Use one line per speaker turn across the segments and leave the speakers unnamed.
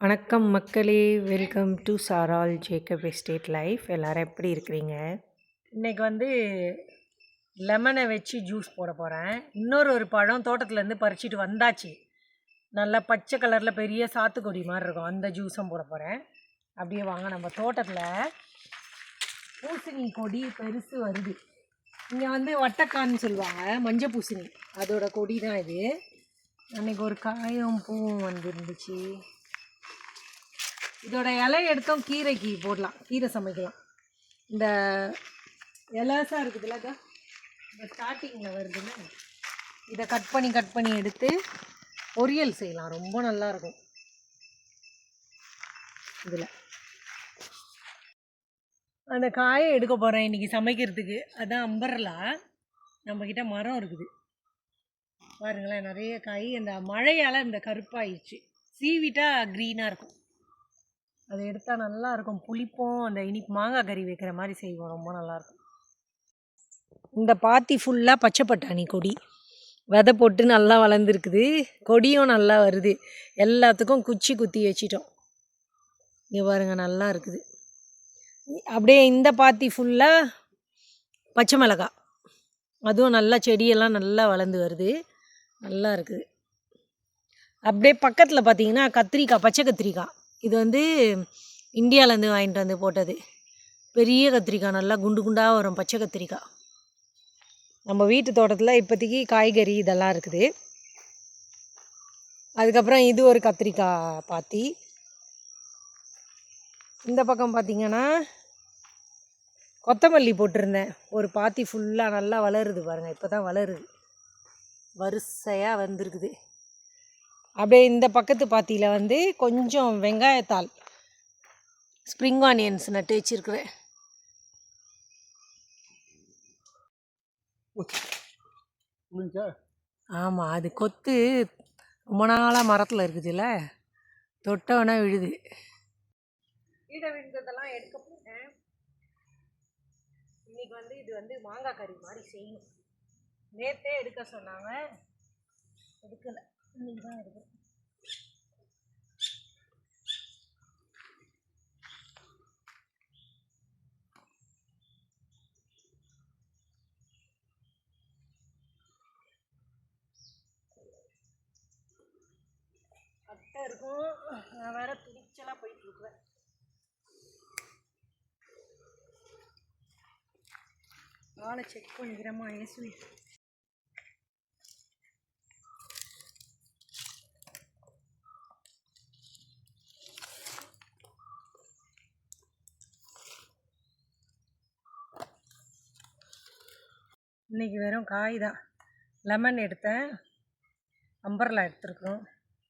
வணக்கம் மக்களே, welcome to சாரால் ஜேக்கப் எஸ்டேட் லைஃப். எல்லோரும் எப்படி இருக்கிறீங்க? இன்றைக்கி வந்து லெமனை வச்சு ஜூஸ் போட போகிறேன். ஒரு பழம் தோட்டத்துலேருந்து பறிச்சிட்டு வந்தாச்சு. நல்லா பச்சை கலரில் பெரிய சாத்துக்கொடி மாதிரி இருக்கும். அந்த ஜூஸும் போட போகிறேன். அப்படியே வாங்க, நம்ம தோட்டத்தில் பூசணி கொடி பெருசு வருது. இங்கே வந்து வட்டக்கான்னு சொல்லுவாங்க, மஞ்சள் பூசணி, அதோட கொடி தான் இது. அன்றைக்கி ஒரு காயும் பூவும் வந்துருந்துச்சு. இதோட இலை எடுத்தோம் கீரைக்கு போடலாம், கீரை சமைக்கலாம். இந்த இலசாக இருக்குதுல்ல, இந்த ஸ்டார்டிங்கில் வருதுன்னு இதை கட் பண்ணி எடுத்து பொரியல் செய்யலாம், ரொம்ப நல்லாயிருக்கும். இதில் அந்த காயை எடுக்க போகிறேன் இன்றைக்கி சமைக்கிறதுக்கு. அதான் அம்பர்லா, நம்மக்கிட்ட மரம் இருக்குது பாருங்களேன், நிறைய காய். அந்த மழையால் இந்த கருப்பாயிடுச்சு, சீவிட்டா க்ரீனாக இருக்கும். அதை எடுத்தால் நல்லாயிருக்கும், புளிப்போம். அந்த இனிப்பு மாங்காய் கறி வைக்கிற மாதிரி செய்வோம், ரொம்ப நல்லாயிருக்கும். இந்த பாத்தி ஃபுல்லாக பச்சை பட்டாணி கொடி, விதை போட்டு நல்லா வளர்ந்துருக்குது. கொடியும் நல்லா வருது. எல்லாத்துக்கும் குச்சி குத்தி வச்சிட்டோம். இங்கே பாருங்கள், நல்லா இருக்குது. அப்படியே இந்த பாத்தி ஃபுல்லாக பச்சை மிளகாய், அதுவும் நல்லா செடியெல்லாம் நல்லா வளர்ந்து வருது, நல்லா இருக்குது. அப்படியே பக்கத்தில் பார்த்திங்கன்னா கத்திரிக்காய், பச்சை கத்திரிக்காய். இது வந்து இந்தியாவிலேருந்து வாங்கிட்டு வந்து போட்டது. பெரிய கத்திரிக்காய், நல்லா குண்டு குண்டாக வரும் பச்சை கத்திரிக்காய். நம்ம வீட்டு தோட்டத்தில் இப்போதைக்கு காய்கறி இதெல்லாம் இருக்குது. அதுக்கப்புறம் இது ஒரு கத்திரிக்காய் பாத்தி. இந்த பக்கம் பார்த்திங்கன்னா கொத்தமல்லி போட்டிருந்தேன். ஒரு பாத்தி ஃபுல்லாக நல்லா வளருது பாருங்கள், இப்போ தான் வளருது, வரிசையாக வந்திருக்குது. அப்படியே இந்த பக்கத்து பாத்தியில் வந்து கொஞ்சம் வெங்காயத்தாள், ஸ்ப்ரிங் ஆனியன்ஸ் நட்டு வச்சுருக்குறேன். ஆமாம், அது கொத்து ரொம்ப நாளாக மரத்தில் இருக்குதுல்ல, தொட்டவனா விழுது. கீழே விழுந்ததெல்லாம் எடுக்க போகிறேன். இன்றைக்கி வந்து இது வந்து மாங்காய் கறி மாதிரி செய்யணும். நேற்றே எடுக்க சொன்னாங்க, எடுக்கலை, இன்னைக்கு தான் எடுக்கணும். அட்டை இருக்கும், நான் வேற துணிச்சலாக போயிட்டுருக்குவேன். ஆளை செக் பண்ணிக்கிறேம்மா ஏசுவி. இன்றைக்கி வெறும் காய் தான். லெமன் எடுத்தேன், அம்பர்லா எடுத்துருக்குறோம்.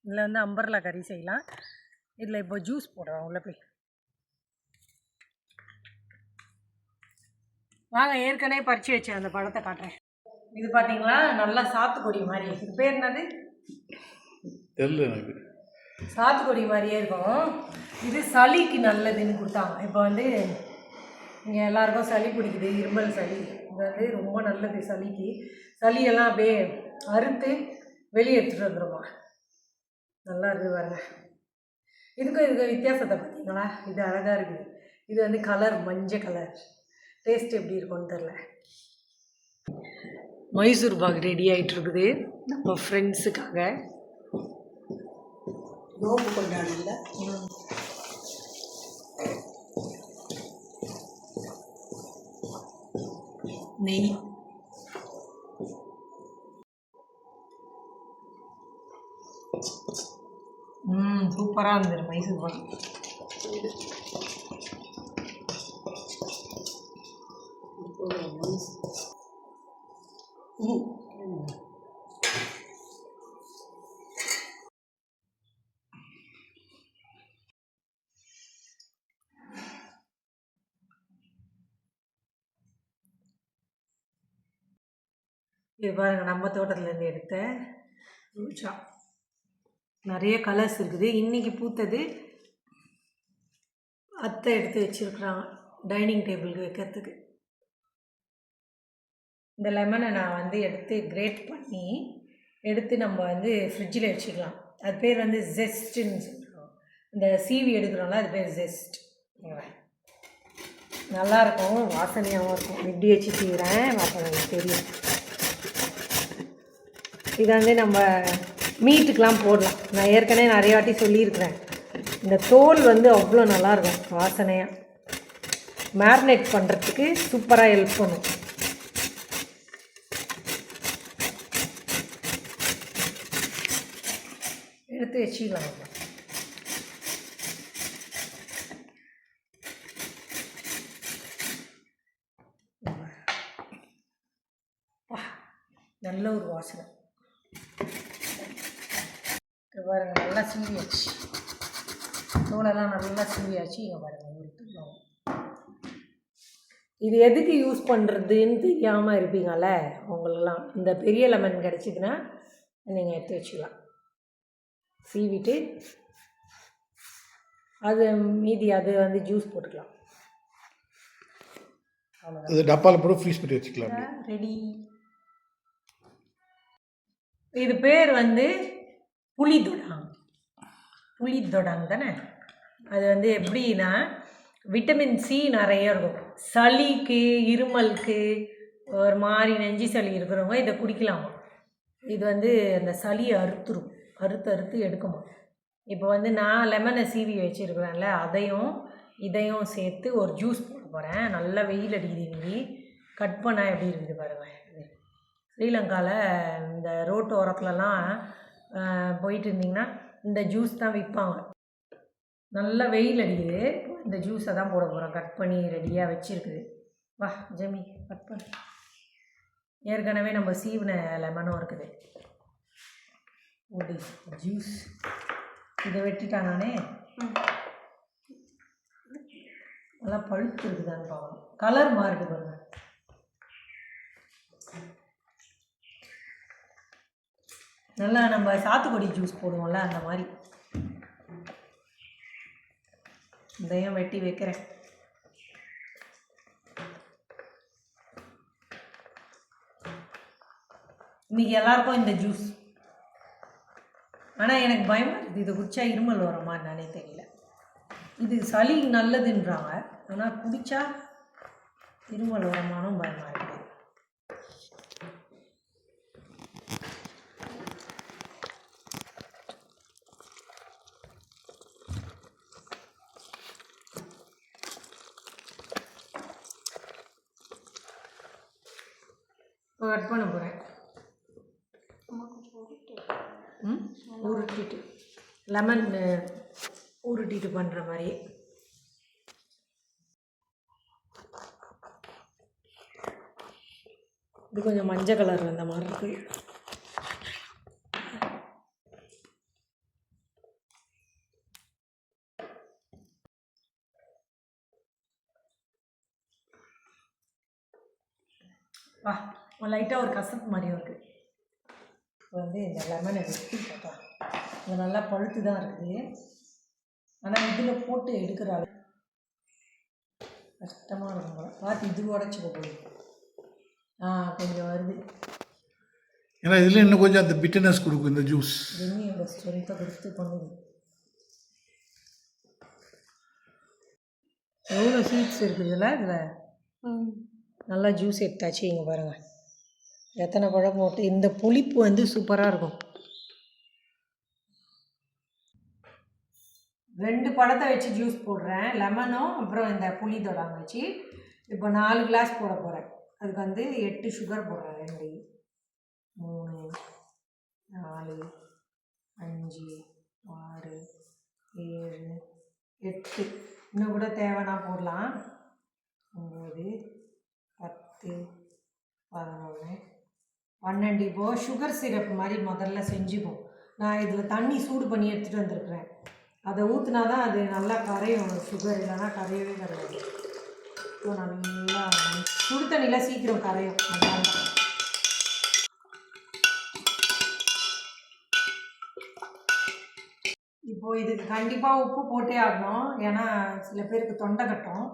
இதில் வந்து அம்பர்லா கறி செய்யலாம். இதில் இப்போ ஜூஸ் போடுறோம், உள்ளே போய் வாங்க. ஏற்கனவே பறித்து வச்சேன், அந்த பழத்தை காட்டுறேன். இது பார்த்தீங்களா, நல்லா சாத்துக்கொடி மாதிரி. இது பேர் என்னது தெரியல எனக்கு. சாத்துக்கொடி மாதிரியே இருக்கும். இது சளிக்கு நல்லதுன்னு கொடுத்தாங்க. இப்போ வந்து இங்கே எல்லாருக்கும் சளி பிடிக்குது, இருமல் சளி. இது வந்து ரொம்ப நல்லது சளிக்கு. சளியெல்லாம் அப்படியே அறுத்து வெளியே எடுத்துகிட்டு வந்துடுமா, நல்லா இருக்குது பாருங்க. இதுக்கு வித்தியாசத்தை பார்த்தீங்களா, இது அழகாக இருக்குது. இது வந்து கலர் மஞ்சள் கலர். டேஸ்ட் எப்படி இருக்கும்னு தெரில. மைசூர் பாக் ரெடி ஆகிட்டு இருக்குது நம்ம ஃப்ரெண்ட்ஸுக்காக. நோம்பு கொண்டாடல, நெய், சூப்பராக இருந்தது மைசூர் பாக். இது பாருங்கள், நம்ம தோட்டத்துலேருந்து எடுத்த ரோஜா. நிறைய கலர்ஸ் இருக்குது. இன்றைக்கி பூத்தது அத்தை எடுத்து வச்சுருக்குறாங்க டைனிங் டேபிளுக்கு வைக்கிறதுக்கு. இந்த லெமனை நான் வந்து எடுத்து கிரேட் பண்ணி எடுத்து நம்ம வந்து ஃப்ரிட்ஜில் வச்சுக்கலாம். அது பேர் வந்து ஜெஸ்ட்டுன்னு சொல்கிறோம். இந்த சீவி எடுக்கிறோம்ல அது பேர் ஜெஸ்ட். நல்லாயிருக்கும், வாசனையாகவும் இருக்கும். இப்படி வச்சு சீவுறேன், வாசனை தெரியும். இதை வந்து நம்ம மீட்டுக்கெலாம் போடலாம். நான் ஏற்கனவே நிறைய வாட்டி சொல்லியிருக்கிறேன். இந்த தோல் வந்து அவ்வளோ நல்லாயிருக்கும், வாசனையாக மேரினேட் பண்ணுறதுக்கு சூப்பராக ஹெல்ப் பண்ணும். எடுத்து வச்சுக்கலாம். நல்ல ஒரு வாசனை பாருங்க. நல்லா சீவியாச்சு, தோலெல்லாம் நல்லா சீவியாச்சு. இங்கே பாருங்கள் எடுத்துக்கலாம். இது எதுக்கு யூஸ் பண்ணுறதுன்னு தெரியாமல் இருப்பீங்கள்ல அவங்களெல்லாம், இந்த பெரிய லெமன் கிடச்சிதுன்னா நீங்கள் எடுத்து வச்சுக்கலாம். சீவிட்டு அது மீதி அது வந்து ஜூஸ் போட்டுக்கலாம்.
அது டப்பாவில் போட்டு ஃப்ரீஸ் பண்ணி வச்சுக்கலாம்.
ரெடி. இது பேர் வந்து புளிதொடாங். புளிதொடாங் தானே. அது வந்து எப்படின்னா விட்டமின் சி நிறைய இருக்கும். சளிக்கு, இருமலுக்கு, ஒரு மாதிரி நெஞ்சு சளி இருக்கிறவங்க இதை குடிக்கலாமா. இது வந்து அந்த சளியை அறுத்து எடுக்குமா. இப்போ வந்து நான் லெமனை சீவி வச்சுருக்கிறேன்ல, இதையும் சேர்த்து ஒரு ஜூஸ் போட போகிறேன். நல்லா வெயில் அடிக்குது இன்னைக்கு. கட் பண்ணால் எப்படி இருக்குது பாருங்கள். இது ஸ்ரீலங்காவில் இந்த ரோட்டு ஓரத்துலலாம் போயிட்டு இருந்திங்கன்னா இந்த ஜூஸ் தான் விற்பாங்க. நல்லா வெயில் அடிக்குது. இந்த ஜூஸை தான் போட போகிறோம். கட் பண்ணி ரெடியாக வச்சுருக்குது. வா ஜெமி, கட் பண்ணி. ஏற்கனவே நம்ம சீவின லெமனும் இருக்குது. ஒரு ஜூஸ் இதை வெட்டிட்டானே. நல்லா பழுத்து இருக்குதான்னு பார்க்கணும். கலர் மாறுது பாருங்க. நல்லா நம்ம சாத்துக்குடி ஜூஸ் போடுவோம்ல அந்த மாதிரி. இதையும் வெட்டி வைக்கிறேன். இன்றைக்கி எல்லாருக்கும் இந்த ஜூஸ். ஆனால் எனக்கு பயமாக இருக்குது, இது குடித்தா இருமல் வருமா என்னன்னே தெரியல. இது சளி நல்லதுன்றாங்க, ஆனால் குடித்தா இருமல் வருமானும் பயமாக இருக்குது. கட் பண்ண போகிறேன். உருட்டிட்டு லெமன் உருட்டிட்டு பண்ணுற மாதிரி. இது கொஞ்சம் மஞ்சள் கலர் வந்த மாதிரி இருக்குது. வா, லைட்டாக ஒரு கசப்பு மாதிரியும் இருக்குது. இப்போ வந்து இந்த லெமனை வெட்டி போட்டோம். இது நல்லா பழுத்து தான் இருக்குது. ஆனால் இதில் போட்டு எடுக்கிறாள் கஷ்டமாக இருக்கும் போல. பார்த்து இது உடச்சிக்க போகுது. கொஞ்சம் வருது.
ஏன்னா இதில் இன்னும் கொஞ்சம் அந்த பிட்டனஸ் கொடுக்கும் இந்த ஜூஸ்.
ஜெமியோட ஸ்ட்ரென்த்தை கொடுத்து பண்ணுது. எவ்வளோ சீட்ஸ் இருக்குதுல்ல இதில். நல்லா ஜூஸ் எடுத்தாச்சு. இங்கே பாருங்கள் எத்தனை பழம் போட்டு. இந்த புளிப்பு வந்து சூப்பராக இருக்கும். 2 பழத்தை வச்சு ஜூஸ் போடுறேன், லெமனும் அப்புறம் இந்த புளிதொடாங்க வச்சு. இப்போ 4 கிளாஸ் போட போகிறேன். அதுக்கு வந்து 8 சுகர் போடுறேன். 2, 3, 4, 5, 6, 7, 8. இன்னும் கூட தேவைன்னா போடலாம். 9, 10, 11, 12. இப்போது சுகர் சிரப் மாதிரி முதல்ல செஞ்சுப்போம். நான் இதில் தண்ணி சூடு பண்ணி எடுத்துகிட்டு வந்திருக்கிறேன். அதை ஊற்றினா தான் அது நல்லா கரையும். சுகர் இல்லைன்னா கரையவே கரையாது. இப்போ நல்லா சுடு தண்ணியில் சீக்கிரம் கரையும். அதனால இப்போது இதுக்கு கண்டிப்பாக உப்பு போட்டே ஆகணும், ஏன்னா சில பேருக்கு தொண்டை கட்டும்.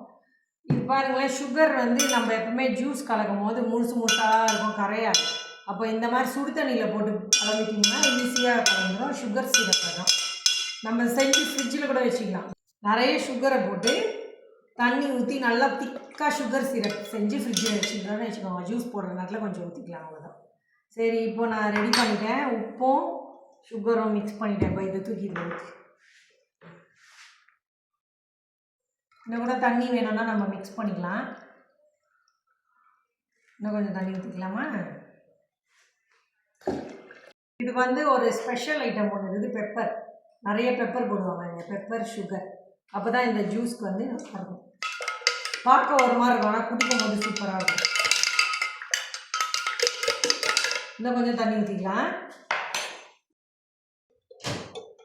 இது பாருங்களேன், சுகர் வந்து நம்ம எப்பவுமே ஜூஸ் கலக்கும் போது முழுசாக இருக்கும், கரையாது. அப்போ இந்த மாதிரி சுடு தண்ணியில் போட்டு கலந்துட்டிங்கன்னா ஈஸியாக கலந்துடும். சுகர் சிரப் தான் நம்ம செஞ்சு ஃப்ரிட்ஜில் கூட வச்சுக்கலாம். நிறைய சுகரை போட்டு தண்ணி ஊற்றி நல்லா திக்காக சுகர் சிரப் செஞ்சு ஃப்ரிட்ஜில் வச்சுக்கலாம்னு வச்சுக்கோங்க. ஜூஸ் போடுற நேரத்தில் கொஞ்சம் ஊற்றிக்கலாம், அவ்வளோதான். சரி, இப்போது நான் ரெடி பண்ணிட்டேன். உப்பும் சுகரும் மிக்ஸ் பண்ணிட்டேன். இப்போ இதை தூக்கி இதில் ஊற்றி, இன்னும் கூட தண்ணி வேணும்னா நம்ம மிக்ஸ் பண்ணிக்கலாம். இன்னும் கொஞ்சம் தண்ணி ஊற்றிக்கலாமா? இது வந்து ஒரு ஸ்பெஷல் ஐட்டம் ஒன்று இருக்குது, பெப்பர். நிறைய பெப்பர் போடுவாங்க இங்கே, பெப்பர் சுகர். அப்போ தான் இந்த ஜூஸ்க்கு வந்து நல்லா இருக்கும். பார்க்க ஒரு மாதிரி இருக்கும், ஆனால் குடிக்கும் போது சூப்பராக இருக்கும். இன்னும் கொஞ்சம் தண்ணி ஊற்றிக்கலாம்.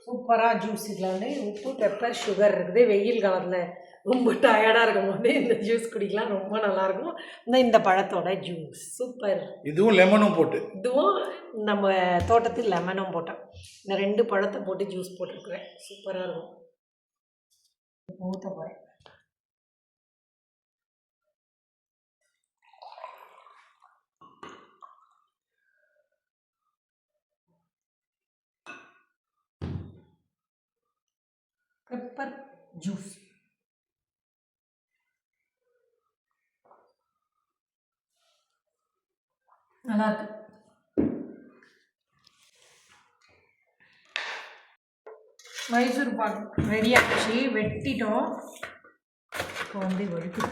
சூப்பராக ஜூஸ். இதில் வந்து உப்பு, பெப்பர், சுகர் இருக்குது. வெயில் காலத்தில் ரொம்ப டயர்டாக இருக்கும் போது இந்த ஜூஸ் குடிக்கலாம், ரொம்ப நல்லாயிருக்கும். இந்த பழத்தோட ஜூஸ் சூப்பர்.
இதுவும் லெமனும் போட்டு,
இதுவும் நம்ம தோட்டத்தில் லெமனும் போட்டோம். இந்த 2 பழத்தை போட்டு ஜூஸ் போட்டுருக்குறேன், சூப்பராக இருக்கும். ஊற்ற போகிறேன். பெப்பர் ஜூஸ் நல்லாயிருக்கு. மைசூர் பாக்கு ரெடி ஆகிடுச்சு, வெட்டிட்டோம். இப்போ வந்து வடித்து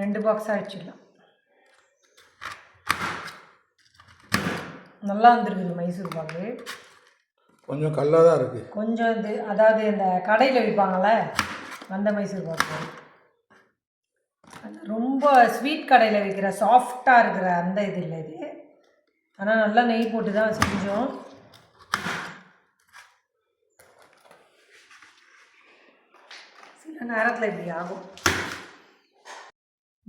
ரெண்டு பாக்ஸாக வச்சுக்கலாம். நல்லா வந்துருக்குது மைசூர் பாக்கு.
கொஞ்சம் கல்லாக தான் இருக்குது.
கொஞ்சம் இது, அதாவது இந்த கடையில் விற்பாங்கள்ல அந்த மைசூர் பாக்கு, ரொம்ப ஸ்வீட் கடையில் விற்கிற சாஃப்டாக இருக்கிற அந்த இது இல்லை இது. ஆனால் நல்லா நெய் போட்டு தான் செஞ்சோம். சில நேரத்தில் இப்படி ஆகும்.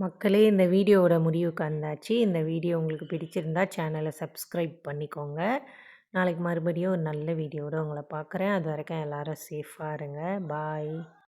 மக்களே, இந்த வீடியோவோட முடிவுக்கு வந்தாச்சு. இந்த வீடியோ உங்களுக்கு பிடிச்சிருந்தா சேனலை சப்ஸ்கிரைப் பண்ணிக்கோங்க. நாளைக்கு மறுபடியும் ஒரு நல்ல வீடியோவோட உங்களை பார்க்குறேன். அது வரைக்கும் எல்லோரும் சேஃபாக இருங்க. பாய்.